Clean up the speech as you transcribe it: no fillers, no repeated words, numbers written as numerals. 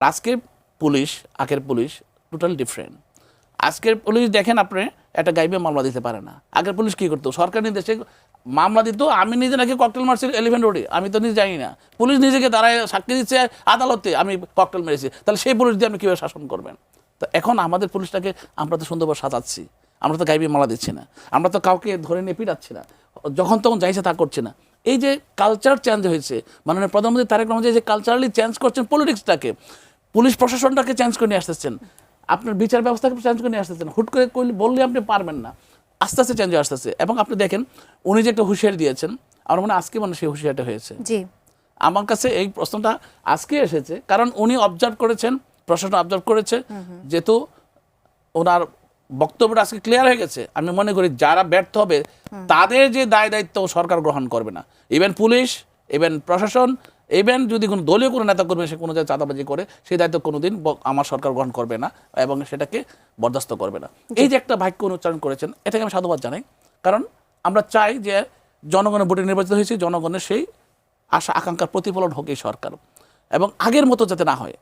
আজকের পুলিশ আগের police total different. আজকের পুলিশ দেখেন আপনি একটা গাইবে মামলা দিতে পারে না। আগের পুলিশ কি করতো, সরকার নির্দেশে মামলা দিত। আমি নিজে নাকি ককটেল মারছি 11 রোডে, আমি তো নিজে জানি না। পুলিশ নিজেকে দাঁড়ায় সাক্ষী দিচ্ছে আদালতে আমি ককটেল মেরেছি, তাহলে সেই পুলিশ দিয়ে আপনি কীভাবে শাসন করবেন? তো এখন আমাদের পুলিশটাকে আমরা তো সুন্দরভাবে সাজাচ্ছি, আমরা তো গাইবে মামলা দিচ্ছি না, আমরা তো কাউকে ধরে নিয়ে পিটাচ্ছি না, যখন তখন যাইছে তা করছে না। এই যে কালচার চেঞ্জ হয়েছে, মাননীয় প্রধানমন্ত্রী তারেক রহমান যে কালচারালি চেঞ্জ করছেন পলিটিক্সটাকে, পুলিশ প্রশাসনটাকে চেঞ্জ করে নিয়ে আসতেছেন, আপনার বিচার ব্যবস্থাকে চেঞ্জ করে নিয়ে আসতেছেন। হুট করে বললে আপনি পারবেন না, আস্তে আস্তে চেঞ্জ হয়ে আসতেছে। এবং আপনি দেখেন উনি যে একটা হুঁশিয়ারি দিয়েছেন, আমার মনে হয় আজকে মানে সেই হুঁশিয়ারিটা হয়েছে। জি, আমার কাছে এই প্রশ্নটা আজকে এসেছে, কারণ উনি অবজার্ভ করেছেন, প্রশাসন অবজার্ভ করেছে, যেহেতু ওনার বক্তব্যটা আজকে ক্লিয়ার হয়ে গেছে। আমি মনে করি যারা ব্যর্থ হবে তাদের যে দায় দায়িত্ব সরকার গ্রহণ করবে না। ইভেন পুলিশ, ইভেন প্রশাসন, ইভেন যদি কোনো দলীয় কোনো নেতা কর্মী সে কোনো জায়গায় চাঁদাবাজি করে, সেই দায়িত্ব কোনোদিন আমার সরকার গ্রহণ করবে না এবং সেটাকে বরদাস্ত করবে না। এই যে একটা বাক্য উচ্চারণ করেছেন, এটাকে আমি সাধুবাদ জানাই। কারণ আমরা চাই যে জনগণের ভোটে নির্বাচিত হয়েছে, জনগণের সেই আশা আকাঙ্ক্ষার প্রতিফলন হোক এই সরকার, এবং আগের মতো যাতে না হয়।